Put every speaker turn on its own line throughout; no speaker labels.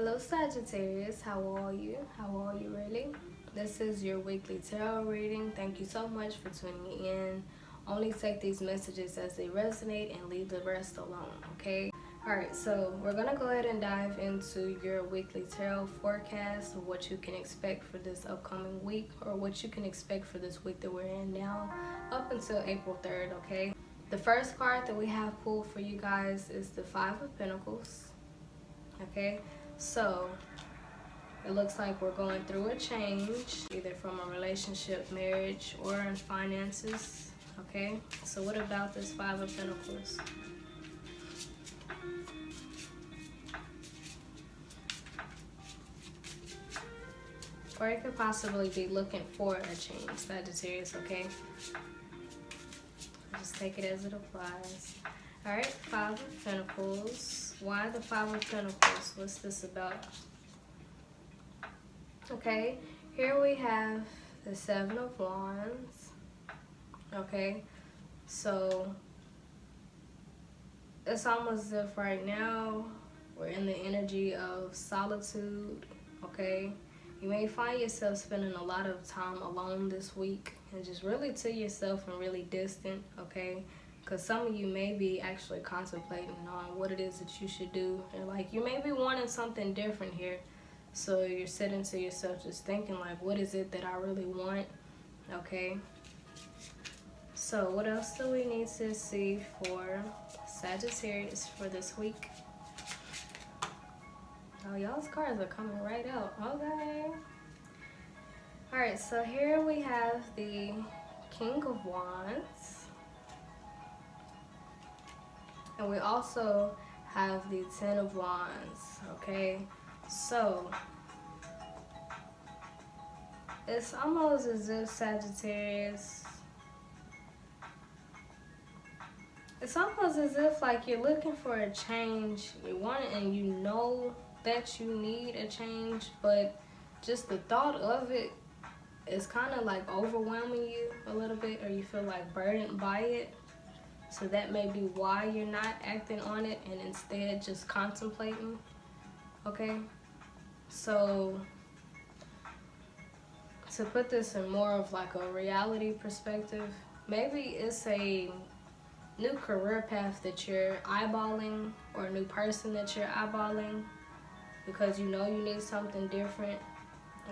Hello Sagittarius, how are you? How are you really? This is your weekly tarot reading. Thank you so much for tuning in. Only take these messages as they resonate and leave the rest alone, okay? Alright, so we're going to go ahead and dive into your weekly tarot forecast of what you can expect for this upcoming week, or what you can expect for this week that we're in now up until April 3rd, okay? The first card that we have pulled for you guys is the Five of Pentacles. Okay, so it looks like we're going through a change, either from a relationship, marriage, or in finances. Okay, so what about this Five of Pentacles? Or you could possibly be looking for a change, Sagittarius, okay? Just take it as it applies. Alright, Five of Pentacles. Why the Five of Pentacles? What's this about? Okay, here we have the Seven of Wands. Okay, so it's almost as if right now we're in the energy of solitude. Okay, you may find yourself spending a lot of time alone this week and just really to yourself and really distant. Okay, because some of you may be actually contemplating on what it is that you should do, and like you may be wanting something different here. So you're sitting to yourself just thinking like, what is it that I really want? Okay, so what else do we need to see for Sagittarius for this week? Oh, y'all's cards are coming right out. Okay, all right, so here we have the King of Wands. And we also have the Ten of Wands, okay? So, it's almost as if Sagittarius, it's almost as if like you're looking for a change, you want it and you know that you need a change, but just the thought of it is kind of like overwhelming you a little bit, or you feel like burdened by it. So that may be why you're not acting on it and instead just contemplating, okay? So to put this in more of like a reality perspective, maybe it's a new career path that you're eyeballing, or a new person that you're eyeballing because you know you need something different,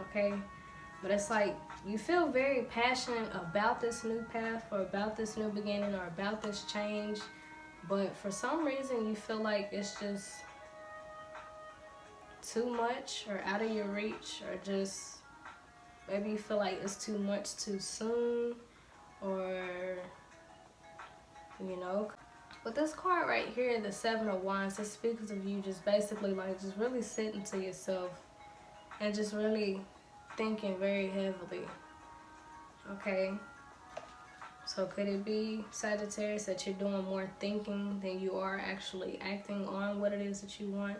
okay? But it's like you feel very passionate about this new path, or about this new beginning, or about this change, but for some reason you feel like it's just too much or out of your reach, or just maybe you feel like it's too much too soon, or you know. But this card right here, the Seven of Wands, it speaks of you just basically like just really sitting to yourself and just really thinking very heavily, okay? So could it be, Sagittarius, that you're doing more thinking than you are actually acting on what it is that you want?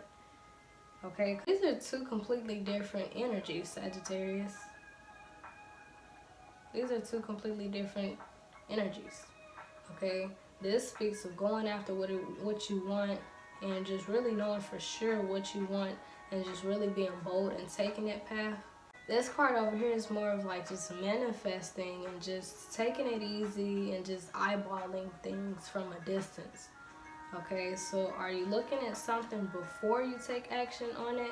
Okay, these are two completely different energies, Sagittarius. These are two completely different energies, okay? This speaks of going after what you want, and just really knowing for sure what you want, and just really being bold and taking that path. This card over here is more of like just manifesting and just taking it easy and just eyeballing things from a distance. Okay, so are you looking at something before you take action on it?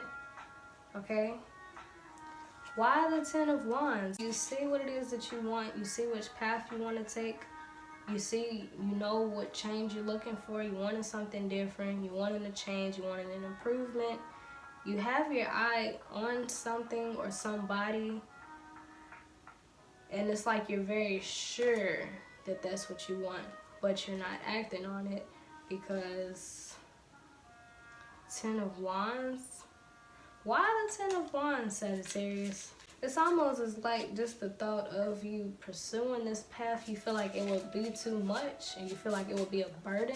Okay. Why the Ten of Wands? You see what it is that you want. You see which path you want to take. You see, you know what change you're looking for. You wanted something different. You wanted a change. You wanted an improvement. You have your eye on something or somebody, and it's like you're very sure that that's what you want, but you're not acting on it because Ten of Wands. Why the Ten of Wands, Sagittarius? It's almost as like just the thought of you pursuing this path, you feel like it would be too much, and you feel like it would be a burden,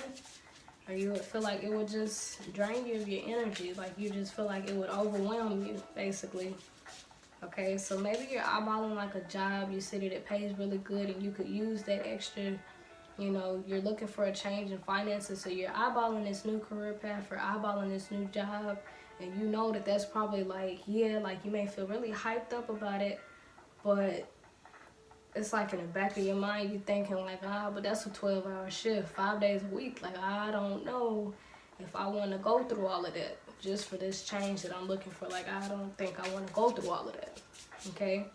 or you would feel like it would just drain you of your energy, like you just feel like it would overwhelm you, basically. Okay, so maybe you're eyeballing like a job, you see that it pays really good and you could use that extra, you know, you're looking for a change in finances, so you're eyeballing this new career path or eyeballing this new job, And you know that that's probably like, yeah, like you may feel really hyped up about it, but it's like in the back of your mind, you thinking like, but that's a 12-hour shift, 5 days a week. Like, I don't know if I want to go through all of that just for this change that I'm looking for. Like, I don't think I want to go through all of that, okay?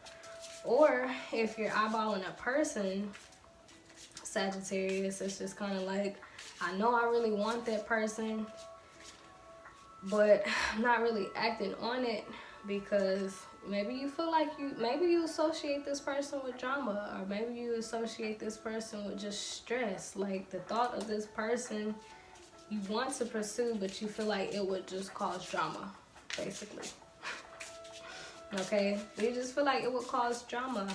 Or if you're eyeballing a person, Sagittarius, it's just kind of like, I know I really want that person, but I'm not really acting on it because maybe you feel like maybe you associate this person with drama, or maybe you associate this person with just stress. Like, the thought of this person you want to pursue, but you feel like it would just cause drama, basically. Okay? You just feel like it would cause drama.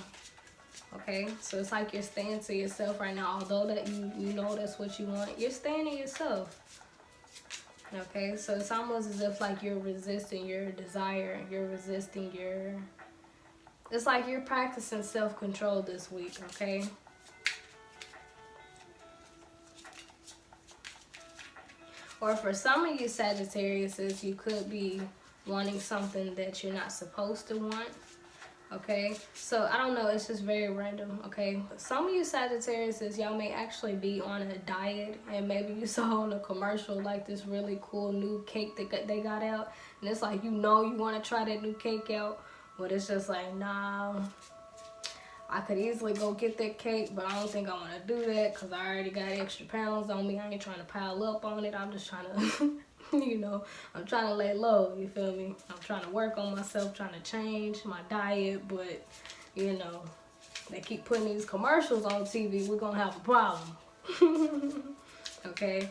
Okay? So it's like you're staying to yourself right now. Although that you know that's what you want, you're staying to yourself. Okay? So it's almost as if like you're resisting your desire. You're resisting your... It's like you're practicing self-control this week. Okay? Or for some of you Sagittariuses, you could be wanting something that you're not supposed to want. Okay, so I don't know, it's just very random. Okay, some of you Sagittariuses, y'all may actually be on a diet, and maybe you saw on a commercial like this really cool new cake that they got out, and it's like, you know, you want to try that new cake out, but it's just like, nah, I could easily go get that cake, but I don't think I want to do that because I already got extra pounds on me. I ain't trying to pile up on it. I'm just trying to, you know, I'm trying to lay low, you feel me? I'm trying to work on myself, trying to change my diet, but, you know, they keep putting these commercials on TV. We're going to have a problem. Okay?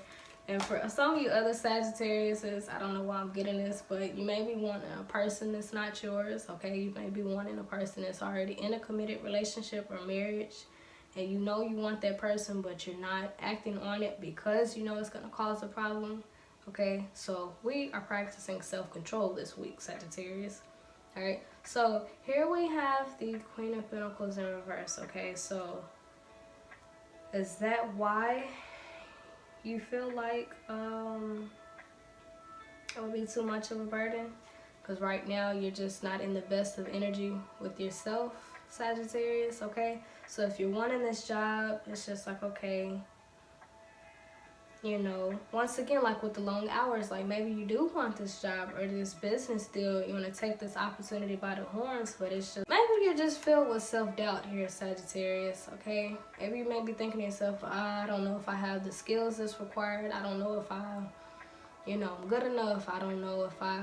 And for some of you other Sagittariuses, I don't know why I'm getting this, but you may be wanting a person that's not yours, okay? You may be wanting a person that's already in a committed relationship or marriage, and you know you want that person, but you're not acting on it because you know it's going to cause a problem, okay? So we are practicing self-control this week, Sagittarius, all right? So here we have the Queen of Pentacles in reverse, okay? So is that why you feel like it would be too much of a burden? Because right now you're just not in the best of energy with yourself, Sagittarius, okay? So if you're wanting this job, it's just like, okay, you know, once again, like with the long hours, like maybe you do want this job or this business deal, you want to take this opportunity by the horns, but it's just, maybe you're just filled with self-doubt here, Sagittarius, okay? Maybe you may be thinking to yourself, I don't know if I have the skills that's required. I don't know if I'm good enough. I don't know if I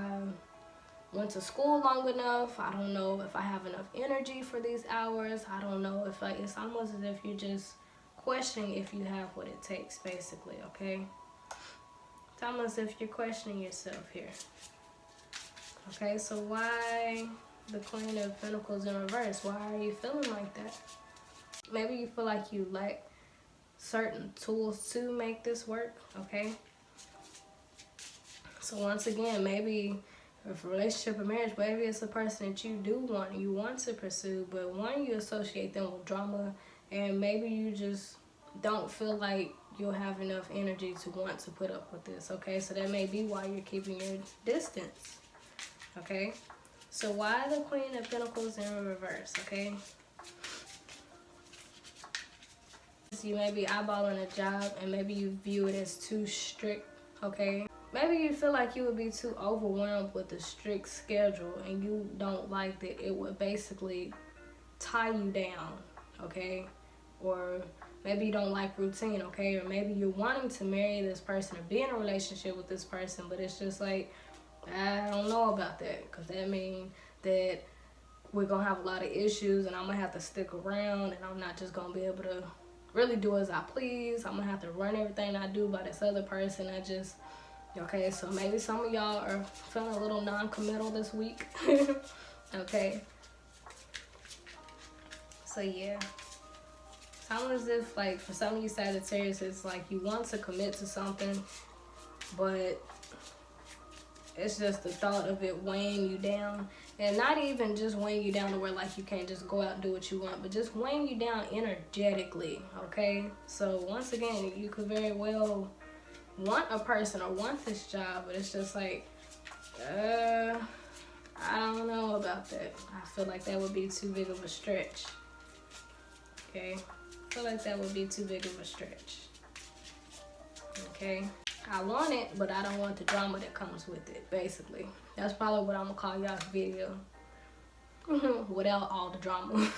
went to school long enough. I don't know if I have enough energy for these hours. I don't know if it's almost as if you're just questioning if you have what it takes, basically, okay? It's almost as if you're questioning yourself here. Okay, so why the Queen of Pentacles in reverse? Why are you feeling like that? Maybe you feel like you lack certain tools to make this work, okay? So once again, maybe if a relationship or marriage, maybe it's a person that you want to pursue, but one, you associate them with drama, and maybe you just don't feel like you'll have enough energy to want to put up with this, okay? So that may be why you're keeping your distance, okay? So why the Queen of Pentacles in reverse, okay? You may be eyeballing a job, and maybe you view it as too strict, okay? Maybe you feel like you would be too overwhelmed with a strict schedule, and you don't like that it would basically tie you down, okay? Or maybe you don't like routine, okay? Or maybe you're wanting to marry this person or be in a relationship with this person, but it's just like, I don't know about that, because that means that we're going to have a lot of issues, and I'm going to have to stick around, and I'm not just going to be able to really do as I please. I'm going to have to run everything I do by this other person. Okay, so maybe some of y'all are feeling a little non-committal this week. Okay. So yeah. It's almost as if, like, for some of you Sagittarius, it's like you want to commit to something, but it's just the thought of it weighing you down. And not even just weighing you down to where, like, you can't just go out and do what you want, but just weighing you down energetically, okay? So once again, you could very well want a person or want this job, but it's just like I don't know about that. I feel like that would be too big of a stretch. Okay? I feel like that would be too big of a stretch. Okay? I want it, but I don't want the drama that comes with it, basically. That's probably what I'm gonna call y'all's video. Without all the drama.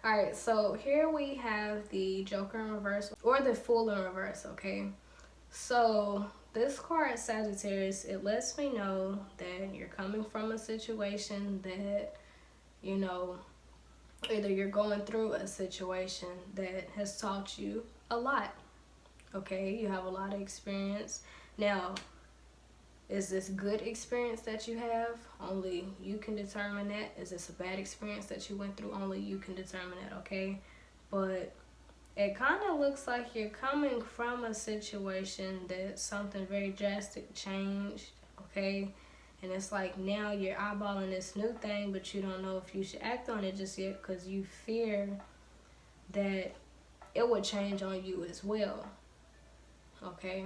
Alright, so here we have the Joker in reverse, or the Fool in reverse, okay? So this card, Sagittarius, it lets me know that you're coming from a situation that, you know, either you're going through a situation that has taught you a lot. Okay, you have a lot of experience. Now, is this good experience that you have? Only you can determine that. Is this a bad experience that you went through? Only you can determine that, okay? But it kind of looks like you're coming from a situation that something very drastic changed, okay? And it's like now you're eyeballing this new thing, but you don't know if you should act on it just yet because you fear that it would change on you as well, okay?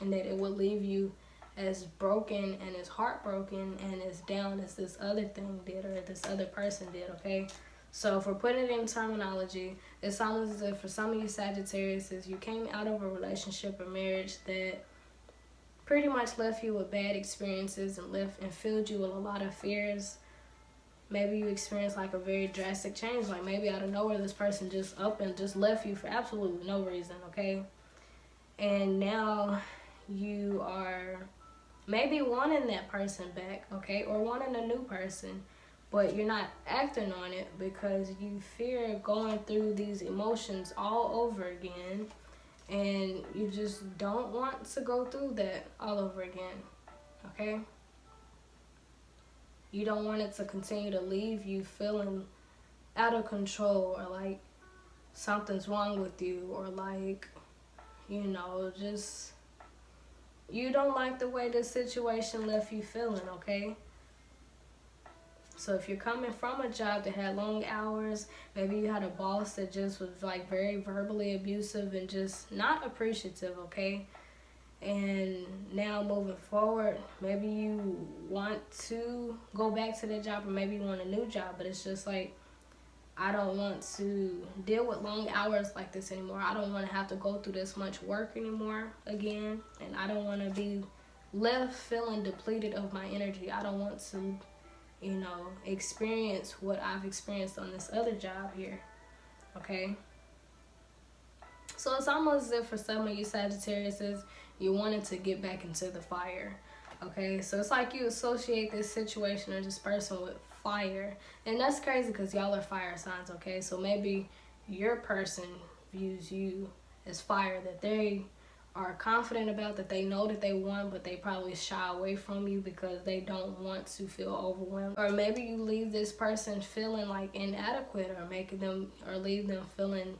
And that it will leave you as broken and as heartbroken and as down as this other thing did or this other person did, okay? So if we're putting it in terminology, it's almost as if for some of you Sagittariuses, you came out of a relationship or marriage that pretty much left you with bad experiences and filled you with a lot of fears. Maybe you experienced like a very drastic change, like maybe out of nowhere this person just up and just left you for absolutely no reason, okay? And now you are maybe wanting that person back, okay, or wanting a new person, but you're not acting on it because you fear going through these emotions all over again, and you just don't want to go through that all over again, okay? You don't want it to continue to leave you feeling out of control or like something's wrong with you or like, you know, just you don't like the way this situation left you feeling, okay? So if you're coming from a job that had long hours, maybe you had a boss that just was like very verbally abusive and just not appreciative, okay? And now moving forward, maybe you want to go back to that job or maybe you want a new job, but it's just like, I don't want to deal with long hours like this anymore. I don't want to have to go through this much work anymore again. And I don't want to be left feeling depleted of my energy. I don't want to, you know, experience what I've experienced on this other job here. Okay? So it's almost as if for some of you Sagittariuses, you wanted to get back into the fire. Okay? So it's like you associate this situation or this person with fire, and that's crazy because y'all are fire signs, okay? So maybe your person views you as fire, that they are confident about, that they know that they won, but they probably shy away from you because they don't want to feel overwhelmed. Or maybe you leave this person feeling like inadequate, or leave them feeling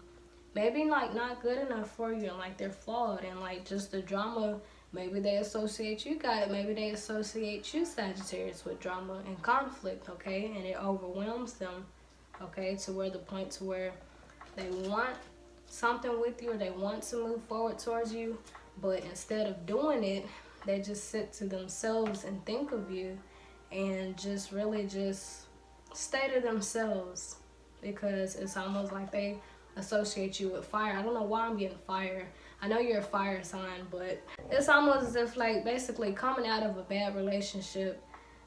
maybe like not good enough for you and like they're flawed, and like just the drama. Maybe they associate you guys, maybe they associate you Sagittarius with drama and conflict, okay? And it overwhelms them, okay, to where the point to where they want something with you or they want to move forward towards you, but instead of doing it, they just sit to themselves and think of you and just really just stay to themselves because it's almost like they associate you with fire. I don't know why I'm getting fire. I know you're a fire sign, but it's almost as if like basically coming out of a bad relationship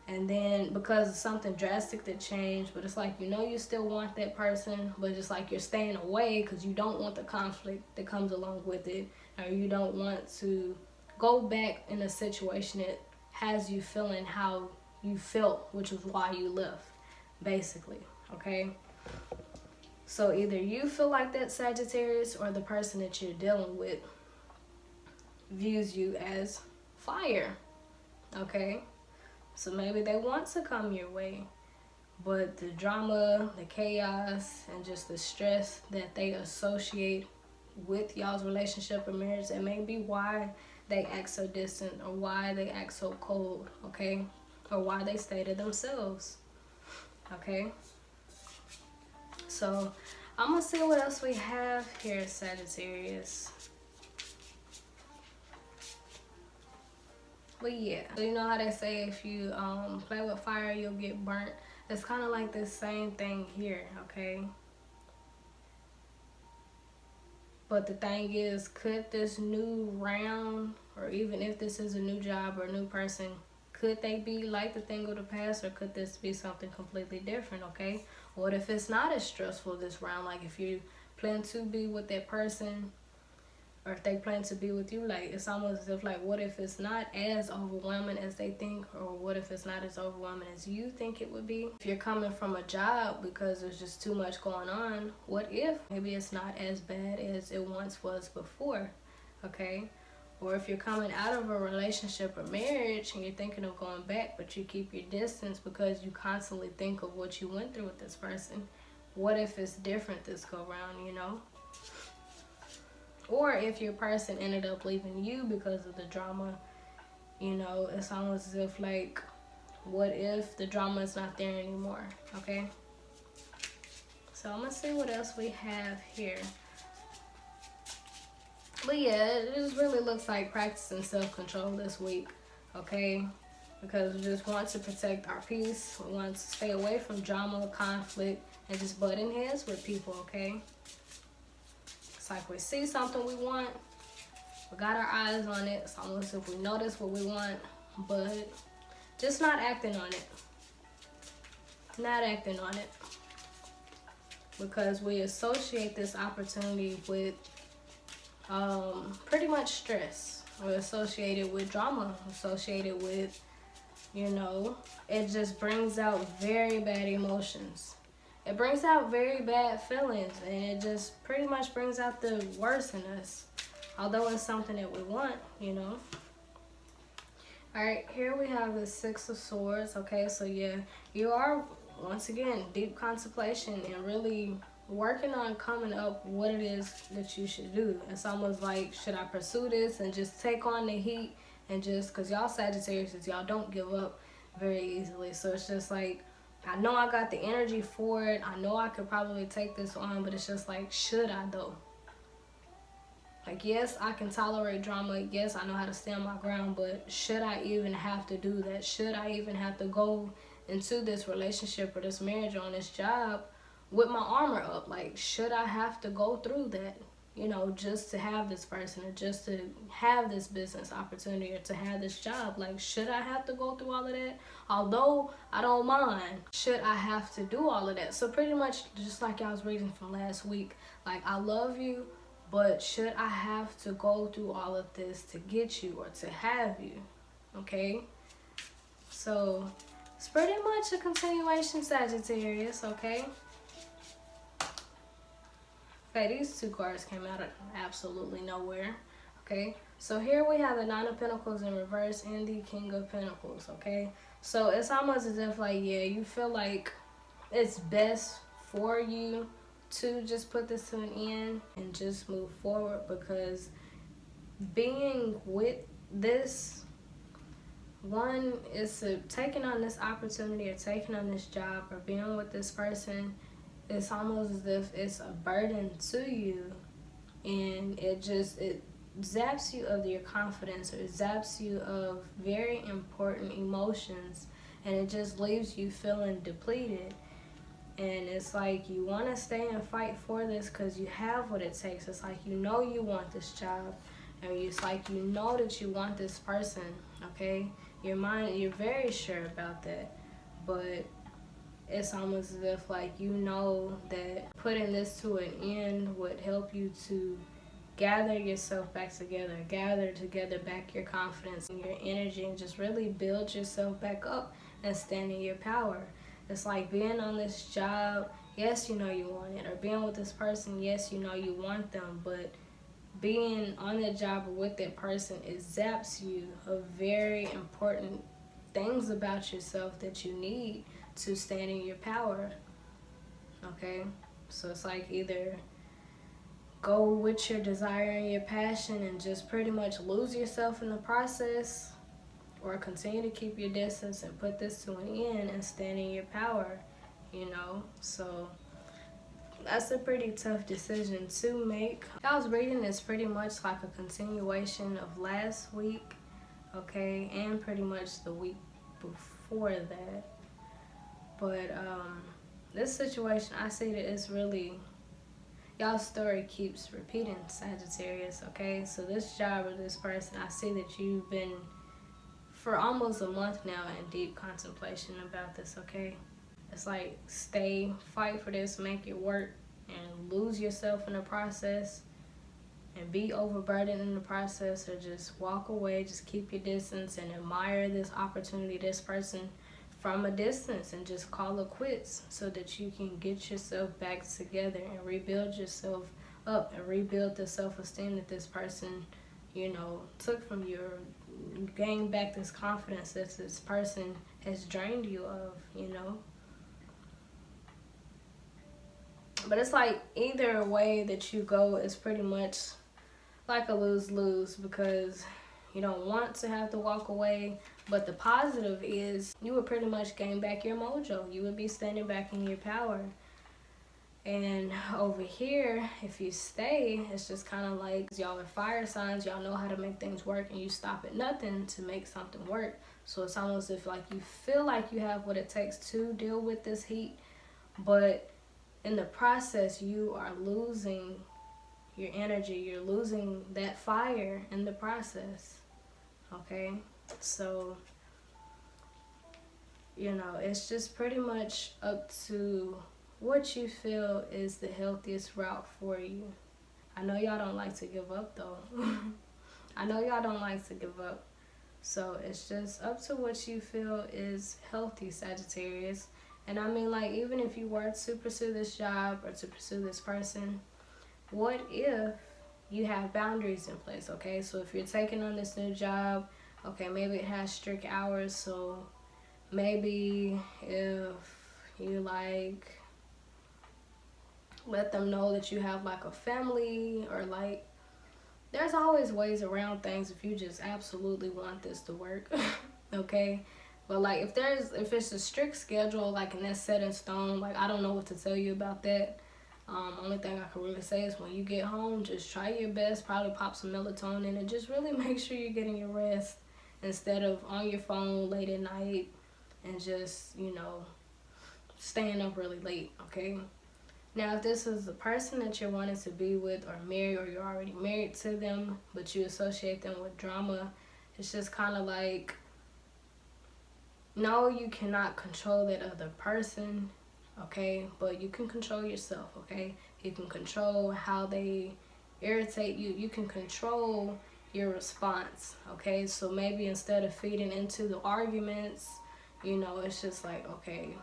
and then because of something drastic that changed, but it's like, you know, you still want that person, but it's like you're staying away because you don't want the conflict that comes along with it, or you don't want to go back in a situation that has you feeling how you felt, which is why you left, basically, okay? So either you feel like that Sagittarius or the person that you're dealing with views you as fire, okay? So maybe they want to come your way, but the drama, the chaos, and just the stress that they associate with y'all's relationship or marriage, that may be why they act so distant or why they act so cold, okay? Or why they stay to themselves, okay? So I'm going to see what else we have here, Sagittarius. But yeah, so you know how they say if you play with fire, you'll get burnt. It's kind of like the same thing here, okay? But the thing is, could this new round, or even if this is a new job or a new person, could they be like the thing of the past, or could this be something completely different, okay? What if it's not as stressful this round? Like if you plan to be with that person, or if they plan to be with you, like it's almost as if like, what if it's not as overwhelming as they think, or what if it's not as overwhelming as you think it would be? If you're coming from a job because there's just too much going on, what if maybe it's not as bad as it once was before, okay? Or if you're coming out of a relationship or marriage and you're thinking of going back, but you keep your distance because you constantly think of what you went through with this person, what if it's different this go round, you know? Or if your person ended up leaving you because of the drama, you know, it's almost as if like, what if the drama is not there anymore, okay? So I'm gonna see what else we have here. But yeah, it just really looks like practicing self-control this week, okay? Because we just want to protect our peace. We want to stay away from drama, conflict, and just butting heads with people, okay? It's like we see something we want, we got our eyes on it. It's almost if we notice what we want, but just not acting on it. Not acting on it. Because we associate this opportunity with pretty much stress. We associate it with drama, associated with, you know, it just brings out very bad emotions. It brings out very bad feelings, and it just pretty much brings out the worst in us. Although it's something that we want, you know. Alright, here we have the Six of Swords. Okay, so yeah, you are, once again, deep contemplation and really working on coming up what it is that you should do. It's almost like, should I pursue this and just take on the heat and just, because y'all Sagittarius, y'all don't give up very easily. So it's just like, I know I got the energy for it. I know I could probably take this on, but it's just like, should I though? Like, yes, I can tolerate drama. Yes, I know how to stand my ground, but should I even have to do that? Should I even have to go into this relationship or this marriage or on this job with my armor up? Like, should I have to go through that, you know, just to have this person or just to have this business opportunity or to have this job? Like, should I have to go through all of that? Although I don't mind, should I have to do all of that? So pretty much just like I was reading from last week, like, I love you, but should I have to go through all of this to get you or to have you? Okay? So it's pretty much a continuation, Sagittarius, okay? Okay, these two cards came out of absolutely nowhere. Okay, so here we have the Nine of Pentacles in reverse and the King of Pentacles. Okay, so it's almost as if like, yeah, you feel like it's best for you to just put this to an end and just move forward, because being with this one is taking on this opportunity or taking on this job or being with this person, it's almost as if it's a burden to you, and it zaps you of your confidence, or it zaps you of very important emotions, and it just leaves you feeling depleted. And it's like you want to stay and fight for this because you have what it takes. It's like you know you want this job, and it's like you know that you want this person, okay? Your mind, you're very sure about that, but it's almost as if like you know that putting this to an end would help you to gather yourself back together, gather together back your confidence and your energy, and just really build yourself back up and stand in your power. It's like being on this job, yes, you know you want it, or being with this person, yes, you know you want them, but being on that job or with that person, it zaps you of very important things about yourself that you need to stand in your power, okay? So it's like either go with your desire and your passion and just pretty much lose yourself in the process, or continue to keep your distance and put this to an end and stand in your power, you know? So that's a pretty tough decision to make. I was reading, it's pretty much like a continuation of last week, okay, and pretty much the week before that. But this situation, I see that it's really, y'all's story keeps repeating, Sagittarius, okay? So this job or this person, I see that you've been for almost a month now in deep contemplation about this, okay? It's like stay, fight for this, make it work, and lose yourself in the process and be overburdened in the process, or just walk away, just keep your distance and admire this opportunity, this person from a distance, and just call it quits so that you can get yourself back together and rebuild yourself up and rebuild the self-esteem that this person, you know, took from you, or gain back this confidence that this person has drained you of, you know. But it's like either way that you go is pretty much like a lose-lose, because you don't want to have to walk away, but the positive is you would pretty much gain back your mojo. You would be standing back in your power. And over here, if you stay, it's just kind of like y'all are fire signs. Y'all know how to make things work, and you stop at nothing to make something work. So it's almost if like you feel like you have what it takes to deal with this heat, but in the process you are losing your energy. You're losing that fire in the process, okay? So, you know, it's just pretty much up to what you feel is the healthiest route for you. I know y'all don't like to give up, though. I know y'all don't like to give up. So it's just up to what you feel is healthy, Sagittarius. And I mean, like, even if you were to pursue this job or to pursue this person, what if you have boundaries in place, okay? So if you're taking on this new job, okay, maybe it has strict hours. So maybe if you like let them know that you have like a family, or like there's always ways around things if you just absolutely want this to work. Okay, but like if it's a strict schedule, like, and that's set in stone, like, I don't know what to tell you about that. Only thing I can really say is when you get home, just try your best, probably pop some melatonin, and just really make sure you're getting your rest instead of on your phone late at night and just, you know, staying up really late, okay? Now, if this is the person that you're wanting to be with or marry, or you're already married to them, but you associate them with drama, it's just kind of like, no, you cannot control that other person, okay? But you can control yourself, okay? You can control how they irritate you. You can control your response, okay? So maybe instead of feeding into the arguments, you know, it's just like, okay,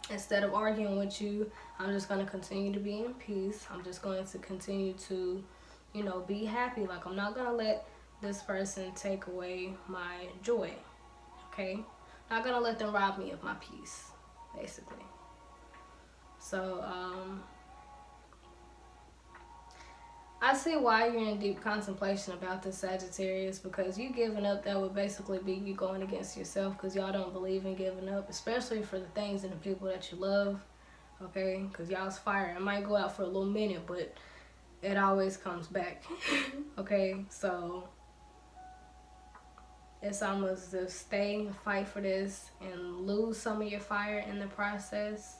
instead of arguing with you, I'm just going to continue to be in peace. I'm just going to continue to, you know, be happy. Like, I'm not going to let this person take away my joy, okay? Not going to let them rob me of my peace, basically. So, I see why you're in deep contemplation about this, Sagittarius, because you giving up, that would basically be you going against yourself, because y'all don't believe in giving up, especially for the things and the people that you love, okay? Because y'all's fire. It might go out for a little minute, but it always comes back, okay? So it's almost to stay and fight for this and lose some of your fire in the process,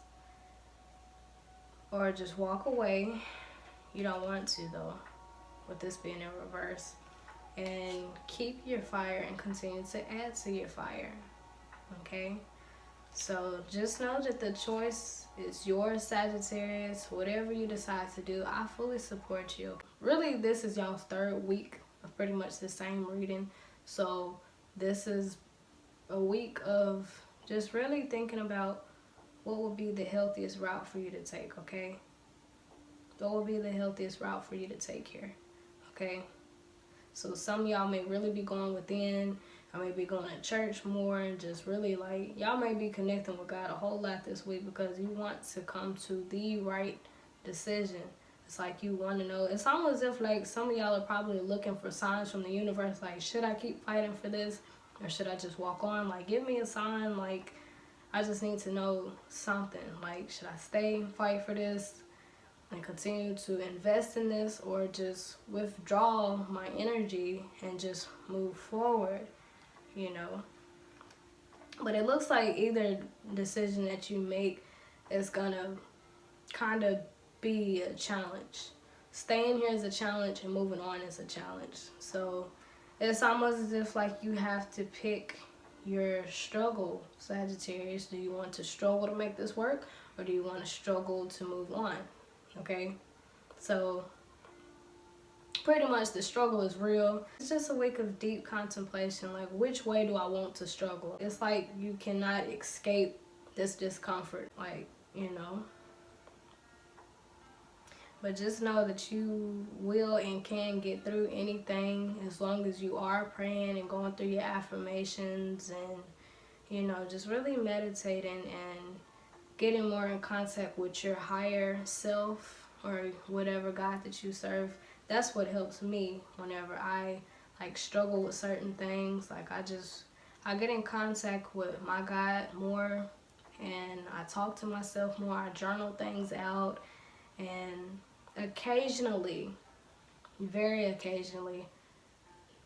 or just walk away. You don't want to, though, with this being in reverse. And keep your fire and continue to add to your fire, okay? So just know that the choice is yours, Sagittarius. Whatever you decide to do, I fully support you. Really, this is y'all's third week of pretty much the same reading. So this is a week of just really thinking about what would be the healthiest route for you to take, okay? What would be the healthiest route for you to take here, okay? So some of y'all may really be going within. I may be going to church more, and just really, like, y'all may be connecting with God a whole lot this week because you want to come to the right decision. It's like you want to know. It's almost as if, like, some of y'all are probably looking for signs from the universe, like, should I keep fighting for this, or should I just walk on? Like, give me a sign. Like, I just need to know something. Like, should I stay and fight for this? and continue to invest in this, or just withdraw my energy and just move forward, you know. But it looks like either decision that you make is gonna kind of be a challenge. Staying here is a challenge and moving on is a challenge. So it's almost as if like you have to pick your struggle, Sagittarius. Do you want to struggle to make this work, or do you want to struggle to move on? Okay, so pretty much the struggle is real. It's just a week of deep contemplation, like which way do I want to struggle? It's like you cannot escape this discomfort, like, you know. But just know that you will and can get through anything as long as you are praying and going through your affirmations and, you know, just really meditating and getting more in contact with your higher self or whatever God that you serve. That's what helps me whenever I like struggle with certain things. Like I get in contact with my God more, and I talk to myself more. I journal things out, and occasionally, very occasionally,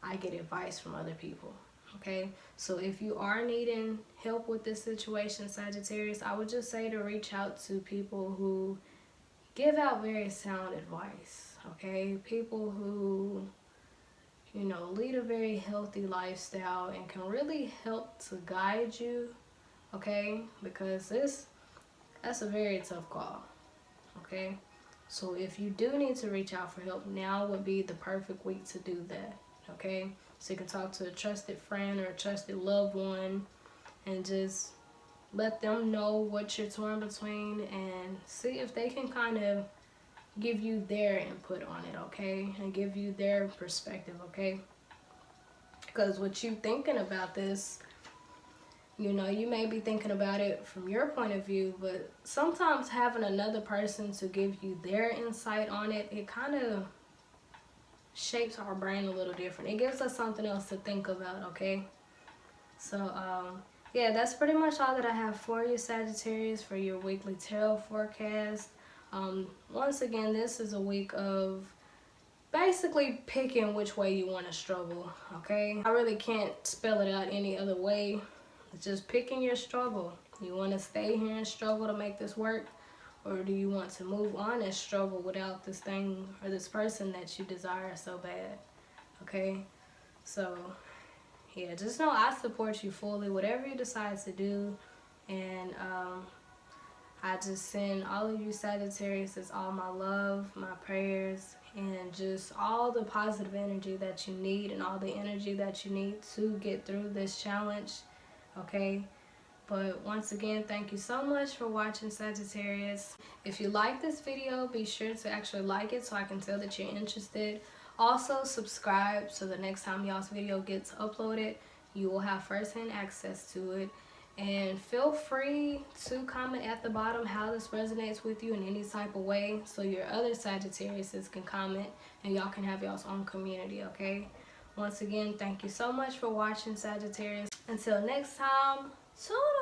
I get advice from other people. Okay, so if you are needing help with this situation, Sagittarius, I would just say to reach out to people who give out very sound advice. Okay, people who, you know, lead a very healthy lifestyle and can really help to guide you. Okay, because that's a very tough call. Okay, so if you do need to reach out for help, now would be the perfect week to do that. Okay, so you can talk to a trusted friend or a trusted loved one and just let them know what you're torn between and see if they can kind of give you their input on it, okay, and give you their perspective, okay. Because what you thinking about this, you know, you may be thinking about it from your point of view, but sometimes having another person to give you their insight on it, it kind of shapes our brain a little different. It gives us something else to think about, okay? So, yeah, that's pretty much all that I have for you, Sagittarius, for your weekly tarot forecast. Once again, this is a week of basically picking which way you want to struggle, okay? I really can't spell it out any other way. It's just picking your struggle. You want to stay here and struggle to make this work, or do you want to move on and struggle without this thing or this person that you desire so bad, okay? So, yeah, just know I support you fully, whatever you decide to do, and I just send all of you Sagittarius all my love, my prayers, and just all the positive energy that you need and all the energy that you need to get through this challenge, okay? But once again, thank you so much for watching, Sagittarius. If you like this video, be sure to actually like it so I can tell that you're interested. Also, subscribe so the next time y'all's video gets uploaded, you will have first-hand access to it. And feel free to comment at the bottom how this resonates with you in any type of way so your other Sagittariuses can comment and y'all can have y'all's own community, okay? Once again, thank you so much for watching, Sagittarius. Until next time, toodles!